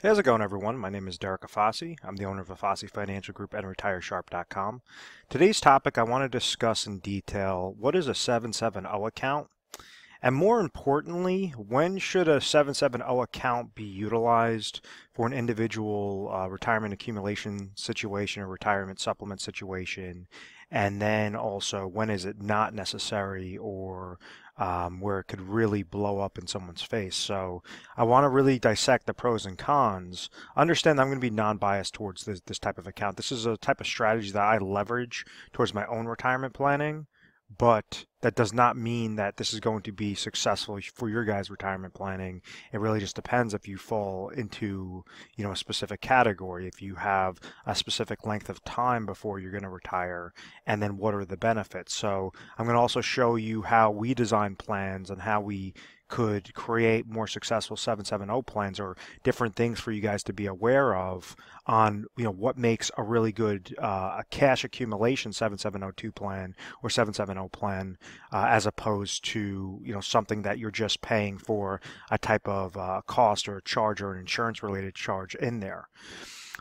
Hey, how's it going, everyone? My name is Derek Afasi. I'm the owner of Afasi Financial Group and RetireSharp.com. Today's topic, I want to discuss in detail what is a 770 account, and more importantly, when should a 770 account be utilized for an individual retirement accumulation situation or retirement supplement situation, and then also when is it not necessary or where it could really blow up in someone's face. So I want to really dissect the pros and cons. Understand that I'm going to be non-biased towards this type of account. This is a type of strategy that I leverage towards my own retirement planning, but that does not mean that this is going to be successful for your guys' retirement planning. It really just depends if you fall into, a specific category, if you have a specific length of time before you're going to retire, and then what are the benefits. So I'm going to also show you how we design plans and how we could create more successful 770 plans, or different things for you guys to be aware of on what makes a really good a cash accumulation 7702 plan or 770 plan as opposed to something that you're just paying for a type of cost or a charge or an insurance related charge in there.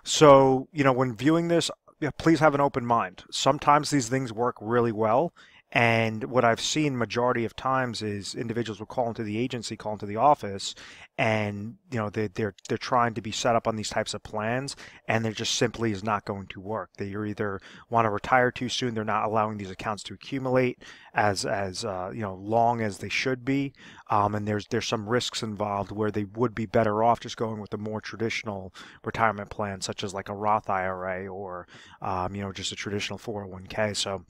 So when viewing this, please have an open mind. Sometimes these things work really well. And what I've seen majority of times is individuals will call into the agency, call into the office, and they're trying to be set up on these types of plans, and there just simply is not going to work. They either want to retire too soon, they're not allowing these accounts to accumulate as long as they should be, and there's some risks involved where they would be better off just going with a more traditional retirement plan, such as like a Roth IRA or just a traditional 401k. So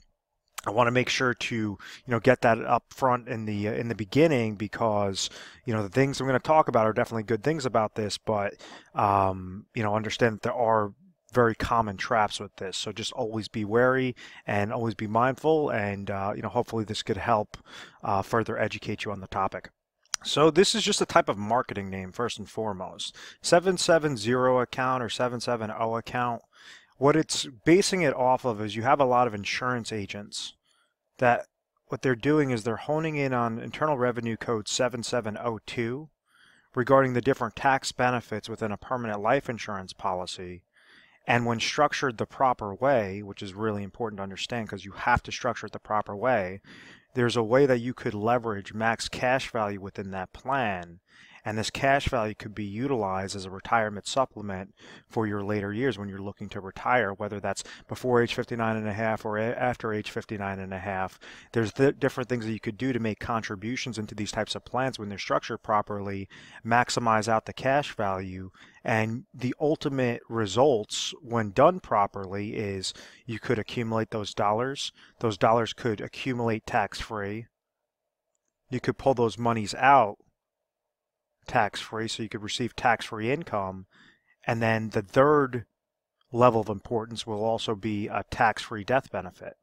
I want to make sure to get that up front in the beginning, because the things I'm going to talk about are definitely good things about this, but understand that there are very common traps with this. So just always be wary and always be mindful, and hopefully this could help further educate you on the topic. So this is just a type of marketing name first and foremost. 770 account or 770 account. What it's basing it off of is you have a lot of insurance agents that what they're doing is they're honing in on Internal Revenue Code 7702 regarding the different tax benefits within a permanent life insurance policy. And when structured the proper way, which is really important to understand because you have to structure it the proper way, there's a way that you could leverage max cash value within that plan. And this cash value could be utilized as a retirement supplement for your later years when you're looking to retire, whether that's before age 59 and a half or after age 59 and a half. There's different things that you could do to make contributions into these types of plans when they're structured properly, maximize out the cash value. And the ultimate results when done properly is you could accumulate those dollars. Those dollars could accumulate tax-free. You could pull those monies out tax-free, so you could receive tax-free income. And then the third level of importance will also be a tax-free death benefit.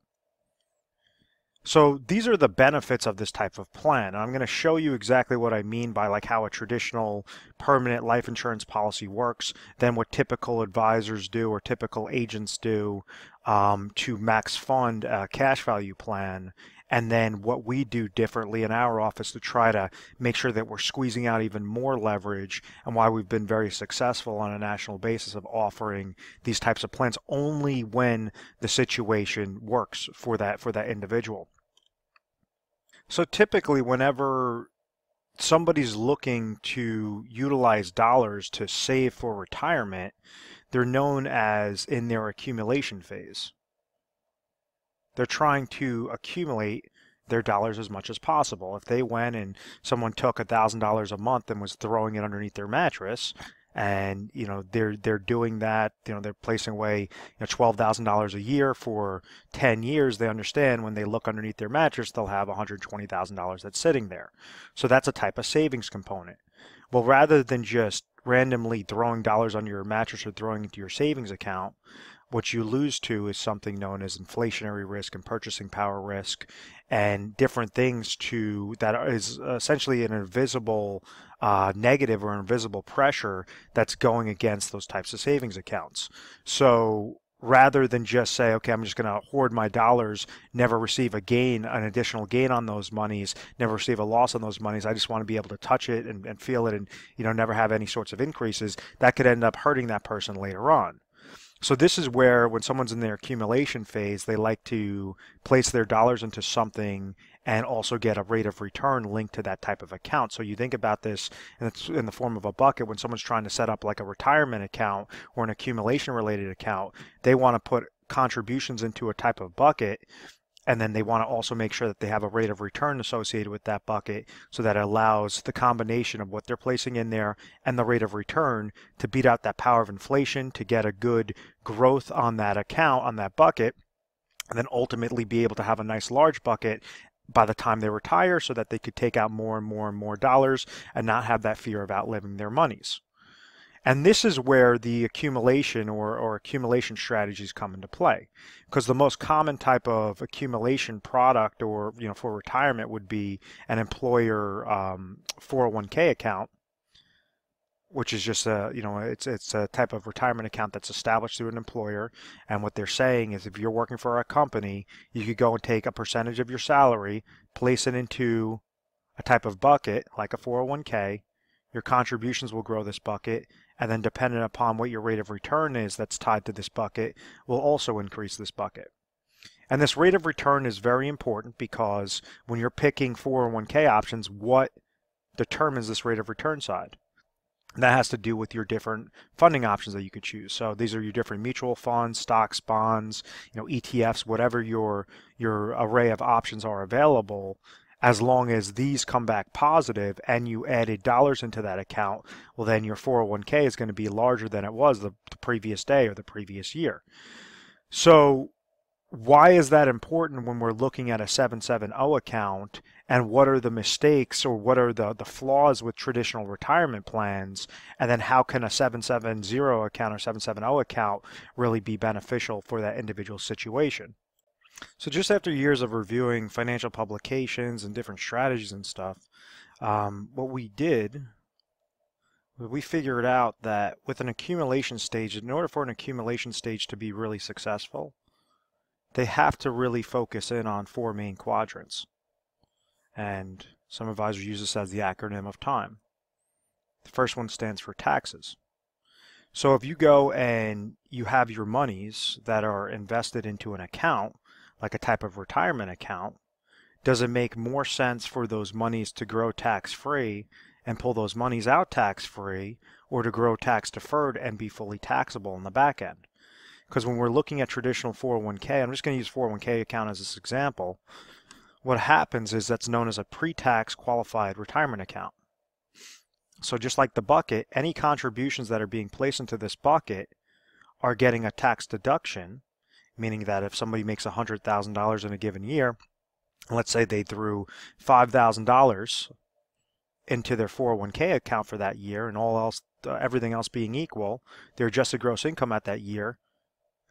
So these are the benefits of this type of plan. And I'm going to show you exactly what I mean by like how a traditional permanent life insurance policy works, then what typical advisors do or typical agents do to max fund a cash value plan, and then what we do differently in our office to try to make sure that we're squeezing out even more leverage, and why we've been very successful on a national basis of offering these types of plans only when the situation works for that individual. So typically whenever somebody's looking to utilize dollars to save for retirement, they're known as in their accumulation phase. They're trying to accumulate their dollars as much as possible. If they went and someone took $1,000 a month and was throwing it underneath their mattress, and they're doing that, they're placing away $12,000 a year for 10 years, they understand when they look underneath their mattress they'll have $120,000 that's sitting there. So that's a type of savings component. Well, rather than just randomly throwing dollars on your mattress or throwing into your savings account, what you lose to is something known as inflationary risk and purchasing power risk, and different things that is essentially an invisible negative or invisible pressure that's going against those types of savings accounts. So rather than just say, okay, I'm just going to hoard my dollars, never receive a gain, an additional gain on those monies, never receive a loss on those monies. I just want to be able to touch it and feel it and, never have any sorts of increases. That could end up hurting that person later on. So this is where when someone's in their accumulation phase, they like to place their dollars into something and also get a rate of return linked to that type of account. So you think about this, and it's in the form of a bucket. When someone's trying to set up like a retirement account or an accumulation related account, they want to put contributions into a type of bucket, and then they want to also make sure that they have a rate of return associated with that bucket, so that it allows the combination of what they're placing in there and the rate of return to beat out that power of inflation, to get a good growth on that account, on that bucket, and then ultimately be able to have a nice large bucket by the time they retire, so that they could take out more and more and more dollars and not have that fear of outliving their monies. And this is where the accumulation or accumulation strategies come into play, because the most common type of accumulation product or for retirement would be an employer 401k account, which is just it's a type of retirement account that's established through an employer. And what they're saying is, if you're working for a company, you could go and take a percentage of your salary, place it into a type of bucket like a 401k. Your contributions will grow this bucket, and then depending upon what your rate of return is that's tied to this bucket will also increase this bucket. And this rate of return is very important, because when you're picking 401k options, what determines this rate of return side? And that has to do with your different funding options that you could choose. So these are your different mutual funds, stocks, bonds, ETFs, whatever your array of options are available. As long as these come back positive and you added dollars into that account, well, then your 401k is going to be larger than it was the previous day or the previous year. So why is that important when we're looking at a 770 account, and what are the mistakes or what are the flaws with traditional retirement plans? And then how can a 770 account or 770 account really be beneficial for that individual situation? So just after years of reviewing financial publications and different strategies and stuff, what we did, we figured out that with an accumulation stage, in order for an accumulation stage to be really successful, they have to really focus in on 4 main quadrants. And some advisors use this as the acronym of time. The first one stands for taxes. So if you go and you have your monies that are invested into an account, like a type of retirement account, does it make more sense for those monies to grow tax-free and pull those monies out tax-free, or to grow tax-deferred and be fully taxable in the back end? Because when we're looking at traditional 401k, I'm just going to use 401k account as this example, what happens is that's known as a pre-tax qualified retirement account. So just like the bucket, any contributions that are being placed into this bucket are getting a tax deduction, meaning that if somebody makes $100,000 in a given year, let's say they threw $5,000 into their 401k account for that year, and everything else being equal, their adjusted gross income at that year,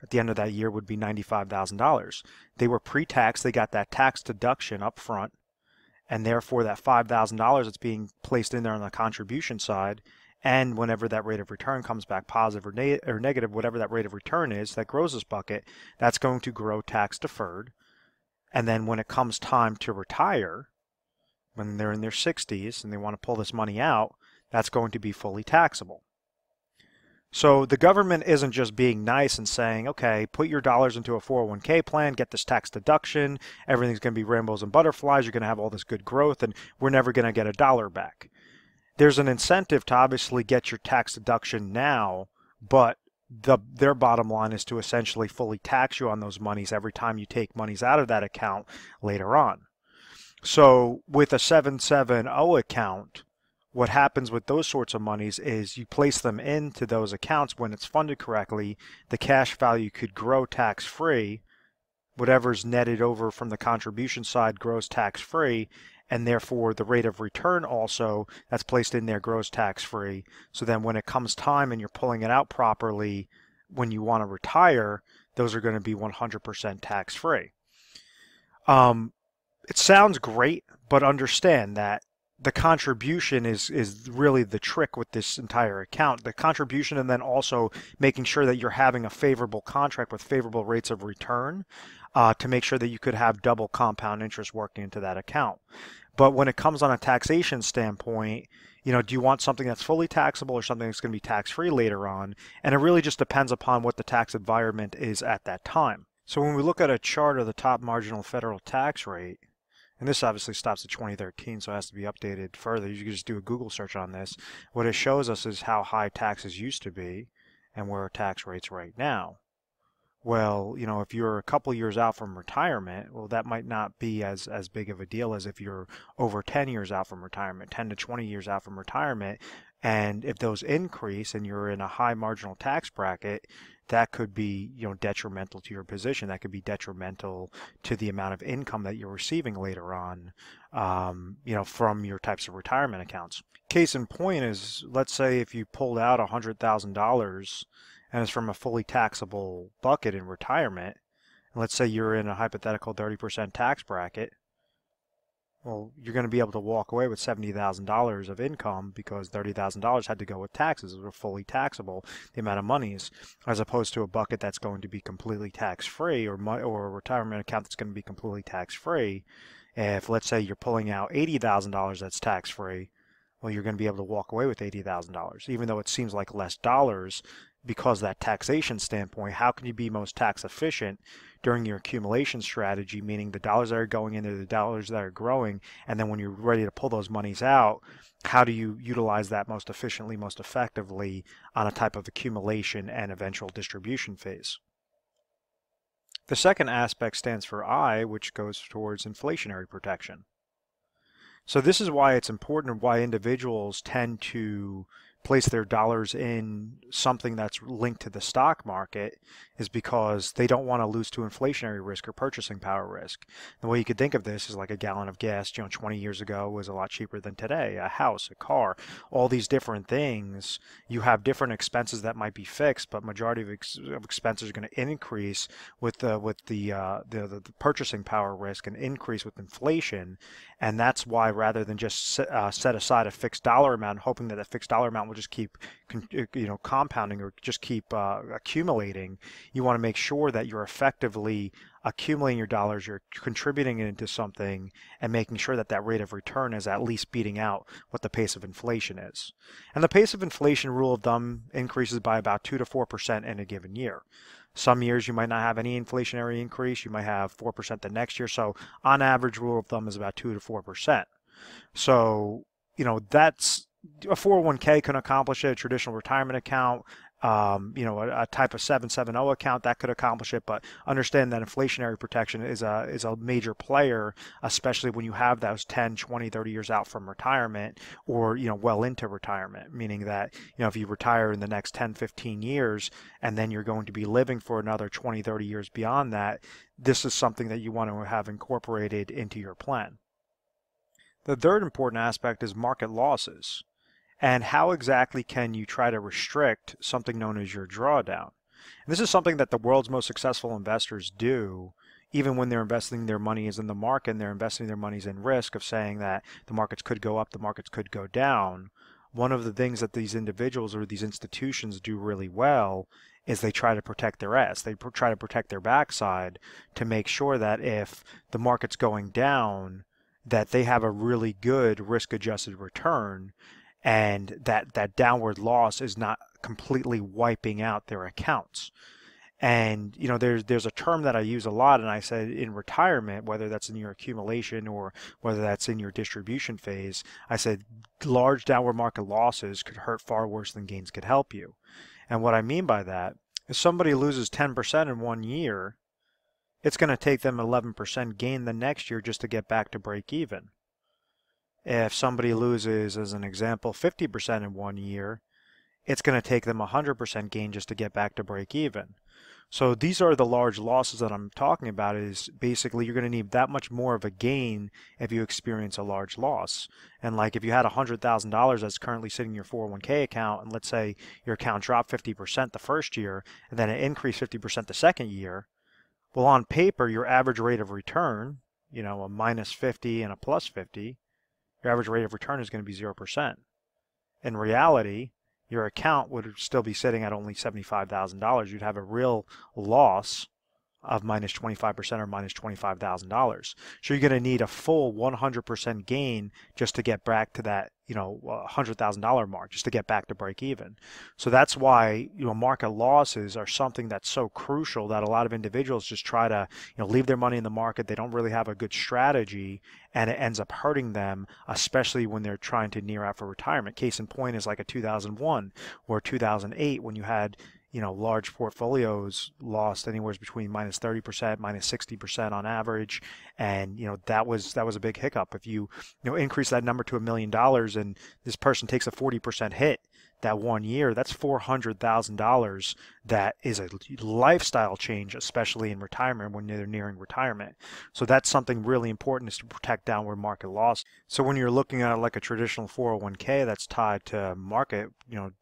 at the end of that year, would be $95,000. They were pre-tax, they got that tax deduction up front, and therefore that $5,000 that's being placed in there on the contribution side, and whenever that rate of return comes back positive or negative, whatever that rate of return is that grows this bucket, that's going to grow tax deferred. And then when it comes time to retire, when they're in their 60s and they want to pull this money out, that's going to be fully taxable. So the government isn't just being nice and saying, okay, put your dollars into a 401k plan, get this tax deduction, everything's going to be rainbows and butterflies, you're going to have all this good growth, and we're never going to get a dollar back. There's an incentive to obviously get your tax deduction now, but their bottom line is to essentially fully tax you on those monies every time you take monies out of that account later on. So with a 770 account, what happens with those sorts of monies is you place them into those accounts when it's funded correctly. The cash value could grow tax-free. Whatever's netted over from the contribution side grows tax-free, and therefore the rate of return also that's placed in there grows tax-free. So then when it comes time and you're pulling it out properly when you want to retire, those are going to be 100% tax-free. It sounds great, but understand that the contribution is really the trick with this entire account. The contribution, and then also making sure that you're having a favorable contract with favorable rates of return to make sure that you could have double compound interest working into that account. But when it comes on a taxation standpoint, do you want something that's fully taxable or something that's going to be tax-free later on? And it really just depends upon what the tax environment is at that time. So when we look at a chart of the top marginal federal tax rate, and this obviously stops at 2013, so it has to be updated further. You can just do a Google search on this. What it shows us is how high taxes used to be and where our tax rates right now. Well, if you're a couple years out from retirement, well, that might not be as big of a deal as if you're over 10 years out from retirement, 10 to 20 years out from retirement. And if those increase and you're in a high marginal tax bracket, that could be, detrimental to your position. That could be detrimental to the amount of income that you're receiving later on, from your types of retirement accounts. Case in point is, let's say if you pulled out $100,000 and it's from a fully taxable bucket in retirement, and let's say you're in a hypothetical 30% tax bracket, well, you're going to be able to walk away with $70,000 of income because $30,000 had to go with taxes. It was fully taxable, the amount of monies, as opposed to a bucket that's going to be completely tax-free, or a retirement account that's going to be completely tax-free. If, let's say, you're pulling out $80,000 that's tax-free, well, you're going to be able to walk away with $80,000, even though it seems like less dollars. Because that taxation standpoint, how can you be most tax efficient during your accumulation strategy, meaning the dollars that are going in are the dollars that are growing, and then when you're ready to pull those monies out, how do you utilize that most efficiently, most effectively on a type of accumulation and eventual distribution phase? The second aspect stands for I, which goes towards inflationary protection. So this is why it's important, and why individuals tend to place their dollars in something that's linked to the stock market, is because they don't want to lose to inflationary risk or purchasing power risk. The way you could think of this is like a gallon of gas, 20 years ago was a lot cheaper than today. A house, a car, all these different things. You have different expenses that might be fixed, but majority of expenses are going to increase with the purchasing power risk and increase with inflation. And that's why, rather than just set aside a fixed dollar amount, hoping that fixed dollar amount will just keep compounding or just keep accumulating, you want to make sure that you're effectively accumulating your dollars, you're contributing it into something, and making sure that that rate of return is at least beating out what the pace of inflation is. And the pace of inflation, rule of thumb, increases by about 2 to 4% in a given year. Some years you might not have any inflationary increase. You might have 4% the next year. So on average, rule of thumb is about 2 to 4%. So, that's a 401k can accomplish it, a traditional retirement account, a type of 770 account that could accomplish it. But understand that inflationary protection is a major player, especially when you have those 10, 20, 30 years out from retirement, or well into retirement, meaning that if you retire in the next 10, 15 years and then you're going to be living for another 20, 30 years beyond that, this is something that you want to have incorporated into your plan. The third important aspect is market losses. And how exactly can you try to restrict something known as your drawdown? And this is something that the world's most successful investors do, even when they're investing their money is in the market and they're investing their monies in risk of saying that the markets could go up, the markets could go down. One of the things that these individuals or these institutions do really well is they try to protect their ass. They try to protect their backside to make sure that if the market's going down, that they have a really good risk-adjusted return, and that downward loss is not completely wiping out their accounts. And there's a term that I use a lot, and I said in retirement, whether that's in your accumulation or whether that's in your distribution phase, I said large downward market losses could hurt far worse than gains could help you. And what I mean by that is, somebody loses 10% in 1 year, it's going to take them 11% gain the next year just to get back to break even. If somebody loses, as an example, 50% in 1 year, it's going to take them 100% gain just to get back to break even. So these are the large losses that I'm talking about. Is basically you're going to need that much more of a gain if you experience a large loss. And like if you had $100,000 that's currently sitting in your 401k account, and let's say your account dropped 50% the first year, and then it increased 50% the second year, well, on paper, your average rate of return, a minus 50 and a plus 50, your average rate of return is going to be 0%. In reality, your account would still be sitting at only $75,000. You'd have a real loss of minus 25% or minus $25,000. So you're going to need a full 100% gain just to get back to that, $100,000 mark, just to get back to break even. So that's why, market losses are something that's so crucial that a lot of individuals just try to, leave their money in the market. They don't really have a good strategy, and it ends up hurting them, especially when they're trying to near out for retirement. Case in point is like a 2001 or 2008 when you had large portfolios lost anywhere between minus 30%, minus 60% on average, and that was a big hiccup. If you increase that number to $1 million and this person takes a 40% hit that 1 year, that's $400,000. That is a lifestyle change, especially in retirement when they're nearing retirement. So that's something really important, is to protect downward market loss. So when you're looking at like a traditional 401k that's tied to market,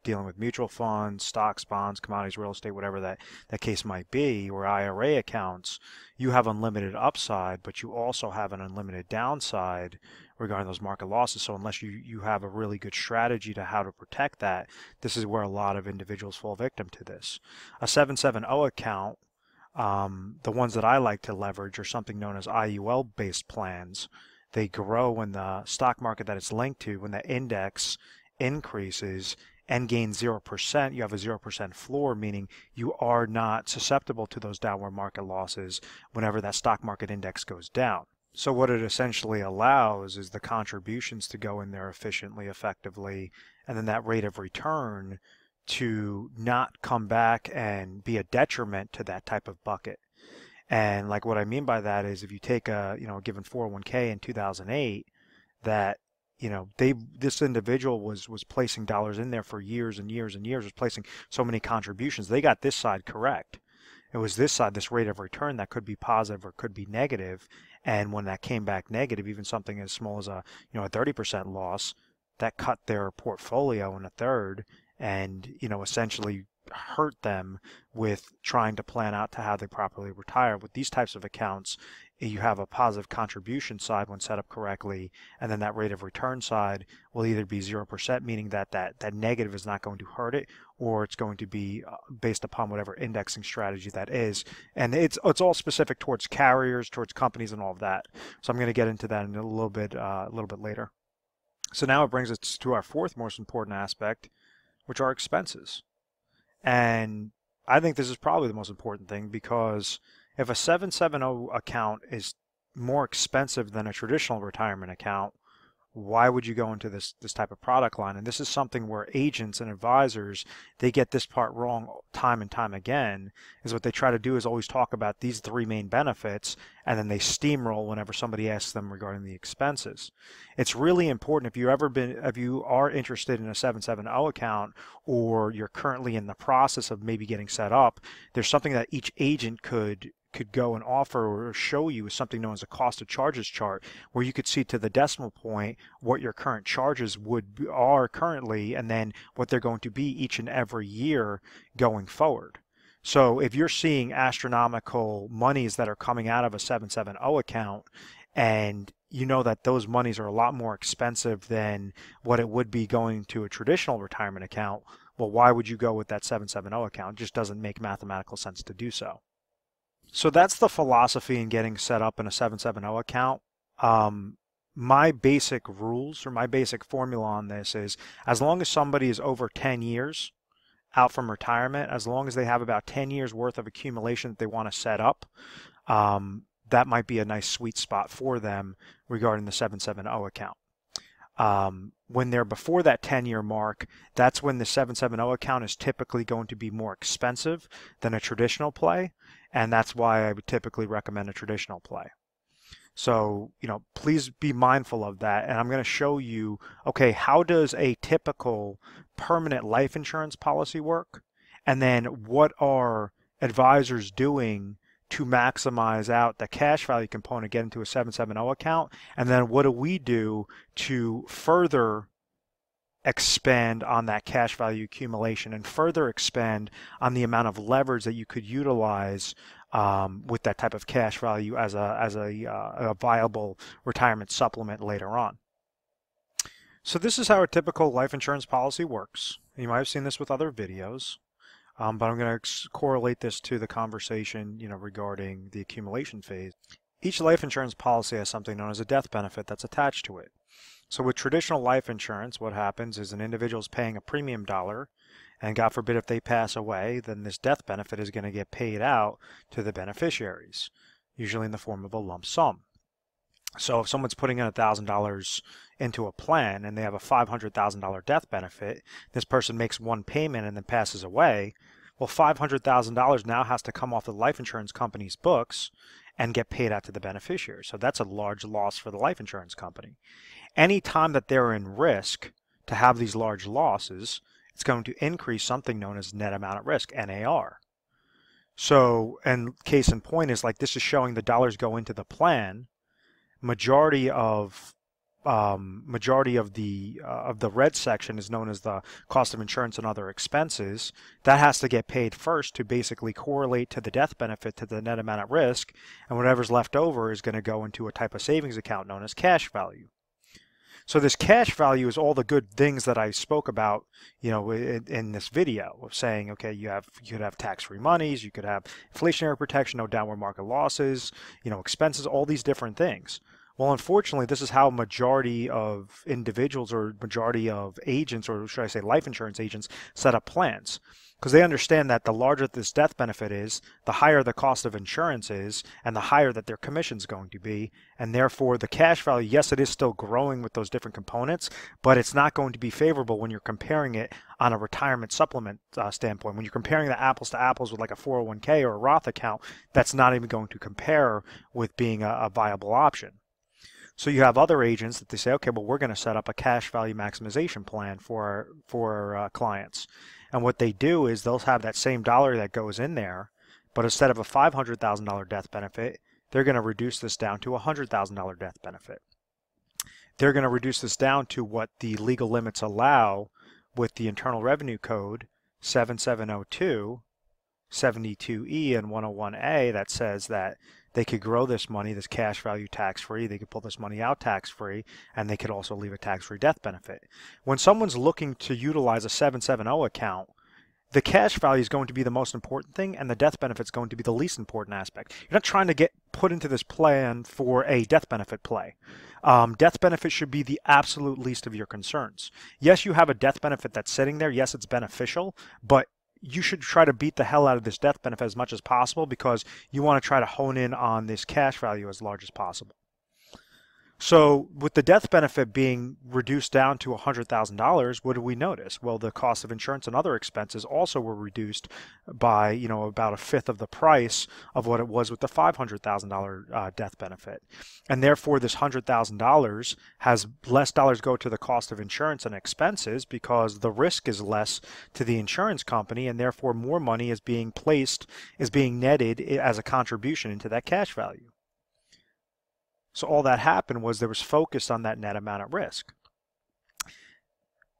dealing with mutual funds, stocks, bonds, commodities, real estate, whatever that case might be, or IRA accounts, you have unlimited upside, but you also have an unlimited downside regarding those market losses. So unless you have a really good strategy to how to protect that, this is where a lot of individuals fall victim to this. A 770 account, the ones that I like to leverage are something known as IUL-based plans. They grow when the stock market that it's linked to, when the index increases and gains 0%, you have a 0% floor, meaning you are not susceptible to those downward market losses whenever that stock market index goes down. So what it essentially allows is the contributions to go in there efficiently, effectively, and then that rate of return to not come back and be a detriment to that type of bucket. And like what I mean by that is, if you take a given 401k in 2008, that this individual was placing dollars in there for years and years and years, was placing so many contributions. They got this side correct. It was this side, this rate of return, that could be positive or could be negative. And when that came back negative, even something as small as a 30% loss, that cut their portfolio in a third, and essentially hurt them with trying to plan out to how they properly retire. With these types of accounts, you have a positive contribution side when set up correctly, and then that rate of return side will either be 0%, meaning that negative is not going to hurt it, or it's going to be based upon whatever indexing strategy that is. And it's all specific towards carriers, towards companies, and all of that. So I'm going to get into that in a little bit later. So now it brings us to our fourth most important aspect, which are expenses. And I think this is probably the most important thing, because if a 770 account is more expensive than a traditional retirement account, why would you go into this type of product line? And this is something where agents and advisors, they get this part wrong time and time again. Is what they try to do is always talk about these three main benefits, and then they steamroll whenever somebody asks them regarding the expenses. It's really important, if you are interested in a 770 account, or you're currently in the process of maybe getting set up, there's something that each agent could go and offer or show you, is something known as a cost of charges chart, where you could see to the decimal point what your current charges are currently, and then what they're going to be each and every year going forward. So if you're seeing astronomical monies that are coming out of a 770 account, and you know that those monies are a lot more expensive than what it would be going to a traditional retirement account, well, why would you go with that 770 account? It just doesn't make mathematical sense to do so. So that's the philosophy in getting set up in a 770 account. My basic rules, or my basic formula on this is, as long as somebody is over 10 years out from retirement, as long as they have about 10 years worth of accumulation that they want to set up, that might be a nice sweet spot for them regarding the 770 account. When they're before that 10-year mark, that's when the 770 account is typically going to be more expensive than a traditional play, and that's why I would typically recommend a traditional play. So, please be mindful of that, and I'm going to show you, okay, how does a typical permanent life insurance policy work, and then what are advisors doing to maximize out the cash value component, get into a 770 account, and then what do we do to further expand on that cash value accumulation and further expand on the amount of leverage that you could utilize with that type of cash value as a viable retirement supplement later on. So this is how a typical life insurance policy works. You might have seen this with other videos, but I'm going to correlate this to the conversation, regarding the accumulation phase. Each life insurance policy has something known as a death benefit that's attached to it. So with traditional life insurance, what happens is an individual is paying a premium dollar, and God forbid if they pass away, then this death benefit is going to get paid out to the beneficiaries, usually in the form of a lump sum. So if someone's putting in $1,000 into a plan and they have a $500,000 death benefit, this person makes one payment and then passes away, well, $500,000 now has to come off the life insurance company's books and get paid out to the beneficiary. So that's a large loss for the life insurance company. Any time that they're in risk to have these large losses, it's going to increase something known as net amount at risk, NAR. So, and case in point is like this is showing the dollars go into the plan. Majority of the red section is known as the cost of insurance and other expenses. That has to get paid first to basically correlate to the death benefit to the net amount at risk, and whatever's left over is going to go into a type of savings account known as cash value. So this cash value is all the good things that I spoke about, in this video of saying, okay, you could have tax-free monies, you could have inflationary protection, no downward market losses, expenses, all these different things. Well, unfortunately, this is how majority of individuals or majority of agents, or should I say life insurance agents, set up plans. Because they understand that the larger this death benefit is, the higher the cost of insurance is, and the higher that their commission is going to be. And therefore, the cash value, yes, it is still growing with those different components, but it's not going to be favorable when you're comparing it on a retirement supplement standpoint. When you're comparing the apples to apples with like a 401k or a Roth account, that's not even going to compare with being a viable option. So you have other agents that they say, okay, well, we're going to set up a cash value maximization plan for our clients. And what they do is they'll have that same dollar that goes in there, but instead of a $500,000 death benefit, they're going to reduce this down to a $100,000 death benefit. They're going to reduce this down to what the legal limits allow with the Internal Revenue Code 7702, 72E, and 101A that says that they could grow this money, this cash value, tax-free. They could pull this money out tax-free, and they could also leave a tax-free death benefit. When someone's looking to utilize a 770 account, the cash value is going to be the most important thing, and the death benefit is going to be the least important aspect. You're not trying to get put into this plan for a death benefit play. Death benefit should be the absolute least of your concerns. Yes, you have a death benefit that's sitting there. Yes, it's beneficial, but you should try to beat the hell out of this death benefit as much as possible because you want to try to hone in on this cash value as large as possible. So with the death benefit being reduced down to $100,000, what do we notice? Well, the cost of insurance and other expenses also were reduced by, about a fifth of the price of what it was with the $500,000 death benefit. And therefore, this $100,000 has less dollars go to the cost of insurance and expenses because the risk is less to the insurance company, and therefore more money is being netted as a contribution into that cash value. So all that happened was there was focus on that net amount at risk.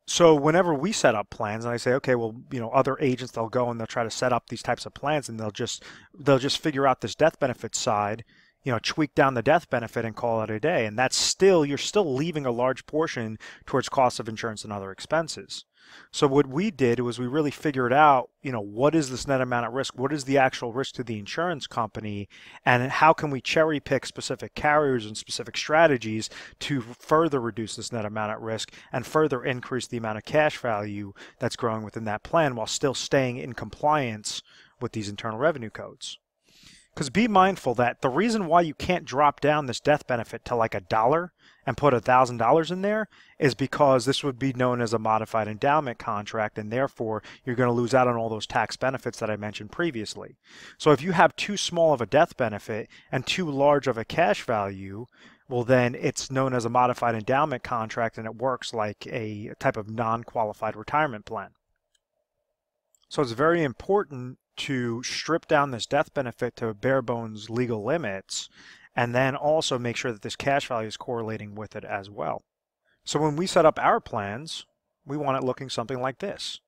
So whenever we set up plans, and I say, okay, well, other agents, they'll go and they'll try to set up these types of plans, and they'll just figure out this death benefit side, tweak down the death benefit and call it a day. And you're still leaving a large portion towards cost of insurance and other expenses. So what we did was we really figured out, what is this net amount at risk? What is the actual risk to the insurance company? And how can we cherry pick specific carriers and specific strategies to further reduce this net amount at risk and further increase the amount of cash value that's growing within that plan while still staying in compliance with these internal revenue codes? Because be mindful that the reason why you can't drop down this death benefit to like $1 and put $1,000 in there is because this would be known as a modified endowment contract, and therefore you're going to lose out on all those tax benefits that I mentioned previously. So if you have too small of a death benefit and too large of a cash value, well then it's known as a modified endowment contract, and it works like a type of non-qualified retirement plan. So it's very important to strip down this death benefit to bare bones legal limits, and then also make sure that this cash value is correlating with it as well. So when we set up our plans, we want it looking something like this,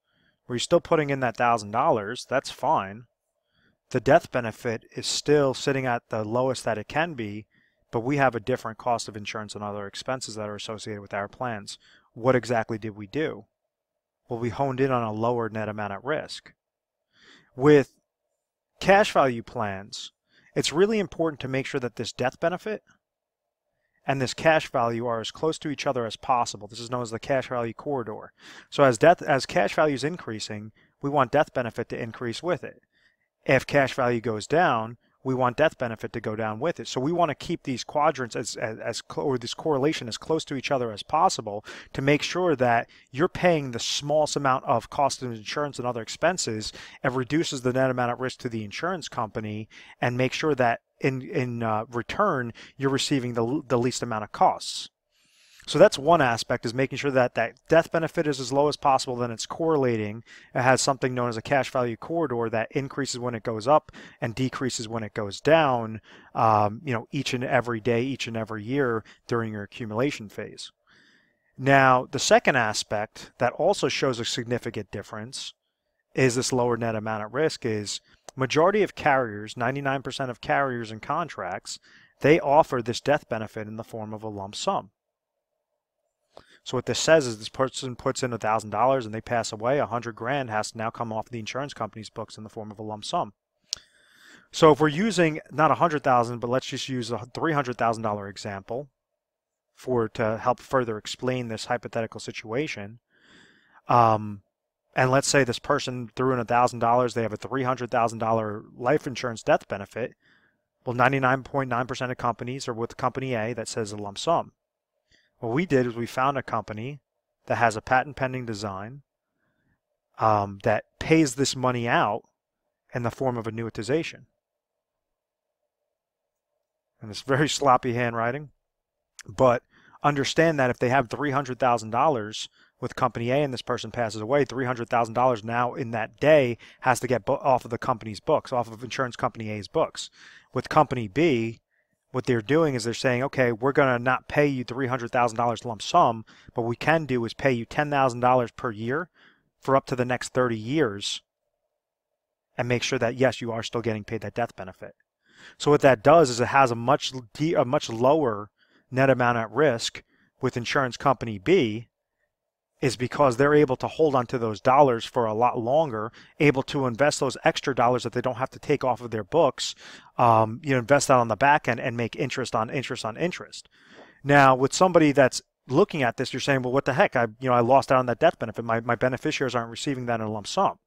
where you're still putting in that $1,000, that's fine. The death benefit is still sitting at the lowest that it can be, but we have a different cost of insurance and other expenses that are associated with our plans. what exactly did we do? Well, we honed in on a lower net amount at risk. With cash value plans, it's really important to make sure that this death benefit and this cash value are as close to each other as possible. This is known as the cash value corridor. So as cash value is increasing, we want death benefit to increase with it. If cash value goes down, we want death benefit to go down with it. So we want to keep these quadrants or this correlation as close to each other as possible to make sure that you're paying the smallest amount of cost of insurance and other expenses and reduces the net amount at risk to the insurance company, and make sure that in return you're receiving the least amount of costs. So that's one aspect, is making sure that that death benefit is as low as possible, then it's correlating. It has something known as a cash value corridor that increases when it goes up and decreases when it goes down, each and every day, each and every year during your accumulation phase. Now, the second aspect that also shows a significant difference is this lower net amount at risk. Is majority of carriers, 99% of carriers and contracts, they offer this death benefit in the form of a lump sum. So what this says is this person puts in $1,000 and they pass away, $100,000 has to now come off the insurance company's books in the form of a lump sum. So if we're using not $100,000, but let's just use a $300,000 example to help further explain this hypothetical situation. And let's say this person threw in $1,000, they have a $300,000 life insurance death benefit. Well, 99.9% of companies are with company A that says a lump sum. What we did is we found a company that has a patent pending design that pays this money out in the form of annuitization. And it's very sloppy handwriting, but understand that if they have $300,000 with company A and this person passes away, $300,000 now in that day has to get off of the company's books, off of insurance company A's books. With company B, what they're doing is they're saying, okay, we're going to not pay you $300,000 lump sum, but what we can do is pay you $10,000 per year for up to the next 30 years and make sure that, yes, you are still getting paid that death benefit. So what that does is it has a much lower net amount at risk with insurance company B, is because they're able to hold on to those dollars for a lot longer, able to invest those extra dollars that they don't have to take off of their books, invest that on the back end and make interest on interest on interest. Now, with somebody that's looking at this, you're saying, well, what the heck? I lost out on that death benefit. My beneficiaries aren't receiving that in a lump sum,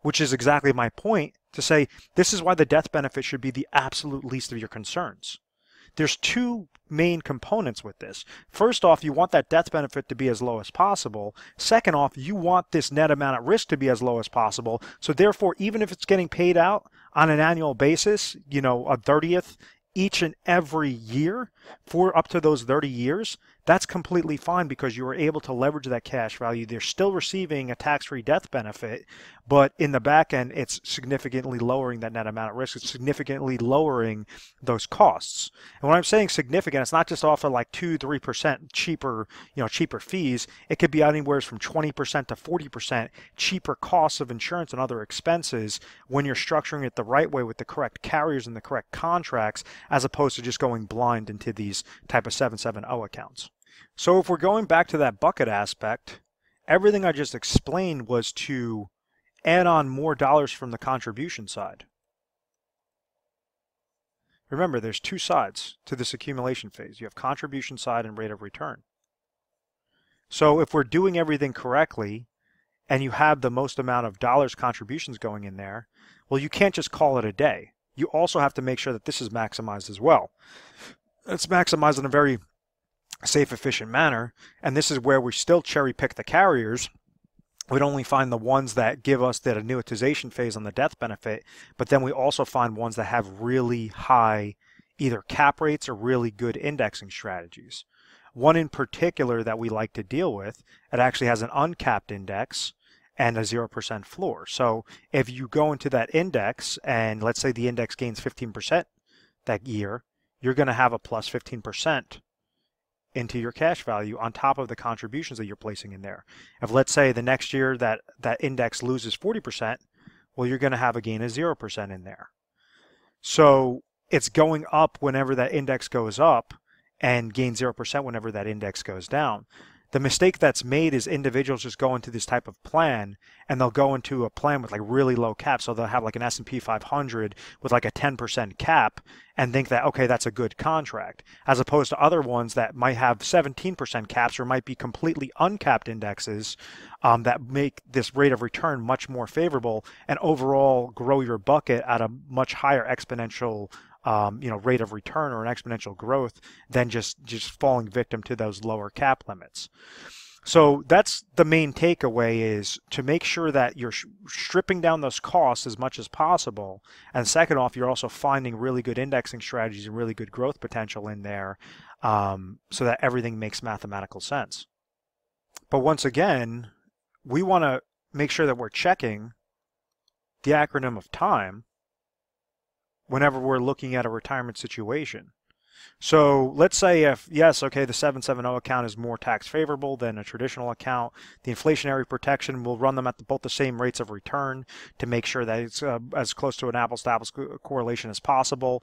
which is exactly my point to say this is why the death benefit should be the absolute least of your concerns. There's two main components with this. First off, you want that death benefit to be as low as possible. Second off, you want this net amount at risk to be as low as possible. So therefore, even if it's getting paid out on an annual basis, a 30th each and every year for up to those 30 years, that's completely fine because you were able to leverage that cash value. They're still receiving a tax-free death benefit, but in the back end, it's significantly lowering that net amount at risk. It's significantly lowering those costs. And when I'm saying significant, it's not just off of like 2-3% cheaper, cheaper fees. It could be anywhere from 20% to 40% cheaper costs of insurance and other expenses when you're structuring it the right way with the correct carriers and the correct contracts, as opposed to just going blind into these type of 770 accounts. So if we're going back to that bucket aspect, everything I just explained was to add on more dollars from the contribution side. Remember, there's two sides to this accumulation phase. You have contribution side and rate of return. So if we're doing everything correctly and you have the most amount of dollars contributions going in there, well, you can't just call it a day. You also have to make sure that this is maximized as well. It's maximized in a very safe, efficient manner, and this is where we still cherry pick the carriers. We'd only find the ones that give us that annuitization phase on the death benefit, but then we also find ones that have really high either cap rates or really good indexing strategies. One in particular that we like to deal with, it actually has an uncapped index and a 0% floor. So if you go into that index and let's say the index gains 15% that year, you're going to have a plus 15% into your cash value on top of the contributions that you're placing in there. If let's say the next year that index loses 40%, well, you're going to have a gain of 0% in there. So it's going up whenever that index goes up and gain 0% whenever that index goes down. The mistake that's made is individuals just go into this type of plan and they'll go into a plan with like really low cap. So they'll have like an S&P 500 with like a 10% cap and think that, okay, that's a good contract, as opposed to other ones that might have 17% caps or might be completely uncapped indexes that make this rate of return much more favorable and overall grow your bucket at a much higher exponential rate of return or an exponential growth than just falling victim to those lower cap limits. So that's the main takeaway, is to make sure that you're stripping down those costs as much as possible. And second off, you're also finding really good indexing strategies and really good growth potential in there so that everything makes mathematical sense. But once again, we want to make sure that we're checking the acronym of time whenever we're looking at a retirement situation. So let's say if, yes, okay, the 770 account is more tax favorable than a traditional account, the inflationary protection will run them at both the same rates of return to make sure that it's as close to an apples-to-apples correlation as possible.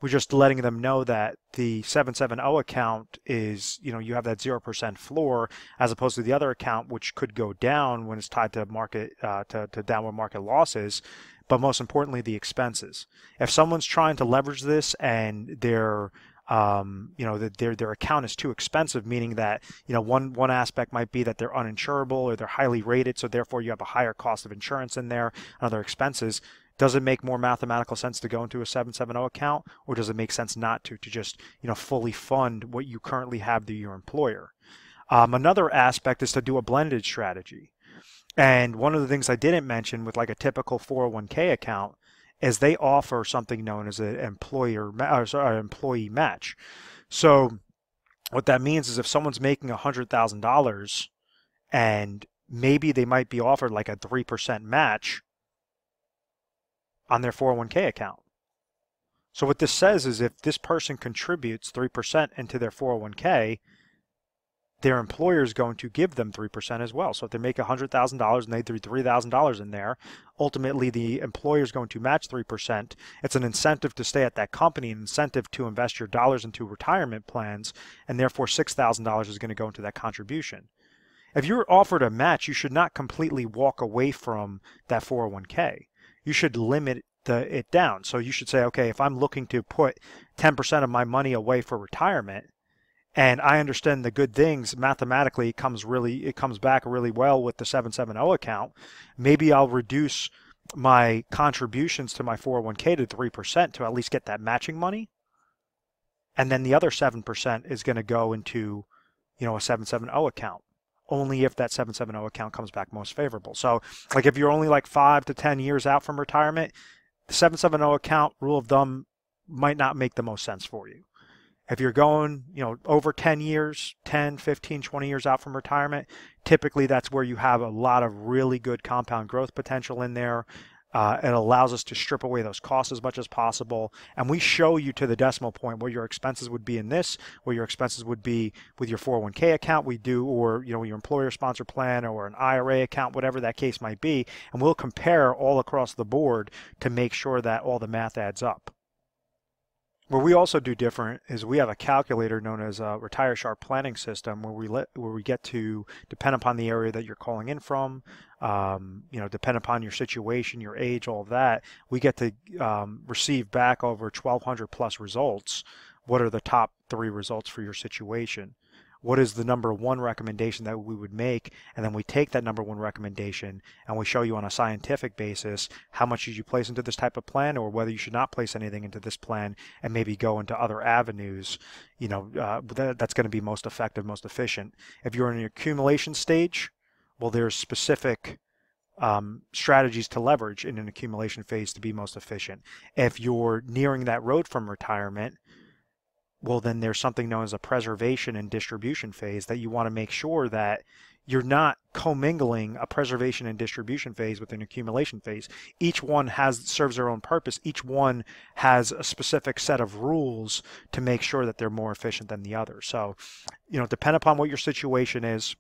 We're just letting them know that the 770 account is, you have that 0% floor, as opposed to the other account, which could go down when it's tied to market to downward market losses. But most importantly, the expenses. If someone's trying to leverage this and their account is too expensive, meaning that one aspect might be that they're uninsurable or they're highly rated, so therefore you have a higher cost of insurance in there and other expenses. Does it make more mathematical sense to go into a 770 account, or does it make sense not to just fully fund what you currently have through your employer? Another aspect is to do a blended strategy. And one of the things I didn't mention with like a typical 401k account is they offer something known as an employee match. So what that means is if someone's making $100,000 and maybe they might be offered like a 3% match on their 401k account. So what this says is if this person contributes 3% into their 401k, their employer is going to give them 3% as well. So if they make $100,000 and they threw $3,000 in there, ultimately the employer is going to match 3%. It's an incentive to stay at that company, an incentive to invest your dollars into retirement plans, and therefore $6,000 is going to go into that contribution. If you're offered a match, you should not completely walk away from that 401k. You should limit it down. So you should say, okay, if I'm looking to put 10% of my money away for retirement, and I understand the good things mathematically, it comes back really well with the 770 account. Maybe I'll reduce my contributions to my 401k to 3% to at least get that matching money. And then the other 7% is going to go into, a 770 account, only if that 770 account comes back most favorable. So like if you're only like 5 to 10 years out from retirement, the 770 account, rule of thumb, might not make the most sense for you. If you're going, over 10 years, 10, 15, 20 years out from retirement, typically that's where you have a lot of really good compound growth potential in there. It allows us to strip away those costs as much as possible. And we show you to the decimal point where your expenses would be in this, where your expenses would be with your 401k account we do, or your employer sponsor plan or an IRA account, whatever that case might be. And we'll compare all across the board to make sure that all the math adds up. What we also do different is we have a calculator known as a Retire Sharp planning system where we get to, depend upon the area that you're calling in from, depend upon your situation, your age, all of that, we get to receive back over 1,200 plus results. What are the top 3 results for your situation? What is the number 1 recommendation that we would make? And then we take that number 1 recommendation and we show you on a scientific basis how much should you place into this type of plan, or whether you should not place anything into this plan and maybe go into other avenues, that's going to be most effective, most efficient. If you're in the accumulation stage, well, there's specific strategies to leverage in an accumulation phase to be most efficient. If you're nearing that road from retirement, well, then there's something known as a preservation and distribution phase that you want to make sure that you're not commingling a preservation and distribution phase with an accumulation phase. Each one serves their own purpose. Each one has a specific set of rules to make sure that they're more efficient than the other. So, depend upon what your situation is.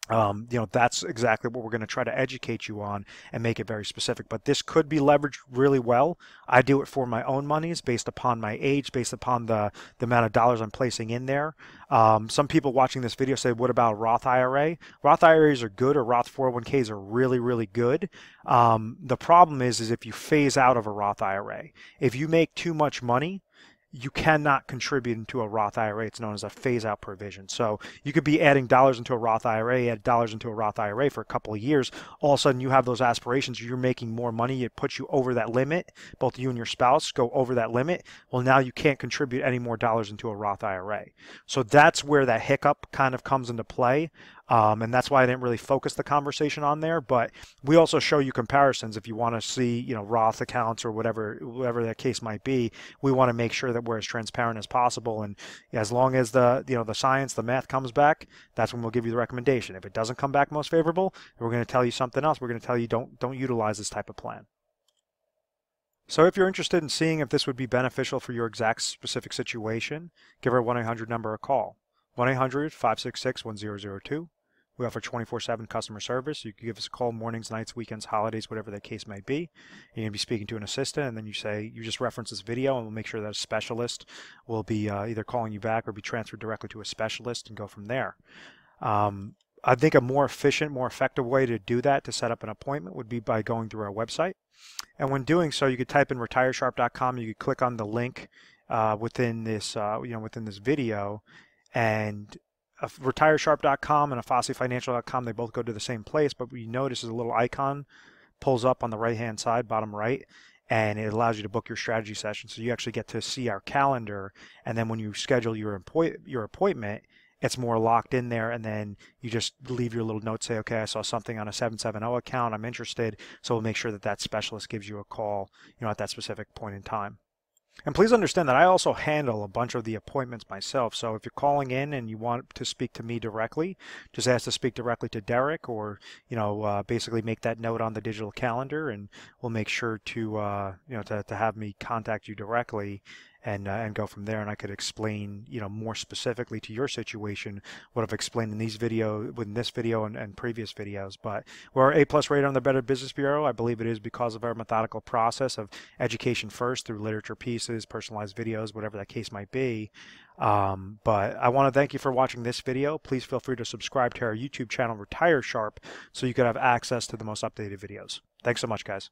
That's exactly what we're going to try to educate you on and make it very specific. But this could be leveraged really well. I do it for my own monies based upon my age, based upon the amount of dollars I'm placing in there. Some people watching this video say, what about Roth IRA? Roth IRAs are good, or Roth 401ks are really, really good. The problem is if you phase out of a Roth IRA, if you make too much money, you cannot contribute into a Roth IRA. It's known as a phase-out provision. So you could be adding dollars into a Roth IRA, add dollars into a Roth IRA for a couple of years. All of a sudden, you have those aspirations. You're making more money. It puts you over that limit. Both you and your spouse go over that limit. Well, now you can't contribute any more dollars into a Roth IRA. So that's where that hiccup kind of comes into play. And that's why I didn't really focus the conversation on there. But we also show you comparisons if you want to see, Roth accounts or whatever that case might be. We want to make sure that we're as transparent as possible. And as long as the science, the math comes back, that's when we'll give you the recommendation. If it doesn't come back most favorable, we're going to tell you something else. We're going to tell you don't utilize this type of plan. So if you're interested in seeing if this would be beneficial for your exact specific situation, give our 1-800 number a call. 1-800-566-1002. We offer 24/7 customer service. You can give us a call mornings, nights, weekends, holidays, whatever the case might be. You're going to be speaking to an assistant, and then you just reference this video, and we'll make sure that a specialist will be either calling you back or be transferred directly to a specialist and go from there. I think a more efficient, more effective way to do that, to set up an appointment, would be by going through our website. And when doing so, you could type in retiresharp.com. You could click on the link within this video, and retiresharp.com and afossifinancial.com, they both go to the same place, but what you notice is a little icon pulls up on the right hand side, bottom right, and it allows you to book your strategy session. So you actually get to see our calendar, and then when you schedule your appointment, it's more locked in there, and then you just leave your little note, say, okay, I saw something on a 770 account, I'm interested, so we'll make sure that specialist gives you a call at that specific point in time. And please understand that I also handle a bunch of the appointments myself. So if you're calling in and you want to speak to me directly, just ask to speak directly to Derek, or basically make that note on the digital calendar, and we'll make sure to to have me contact you directly and go from there. And I could explain more specifically to your situation what I've explained in this video and previous videos. But we're A+ rated on the Better Business Bureau. I believe it is because of our methodical process of education first through literature pieces, personalized videos, whatever that case might be. But I want to thank you for watching this video. Please feel free to subscribe to our YouTube channel, Retire Sharp, so you could have access to the most updated videos. Thanks so much, guys.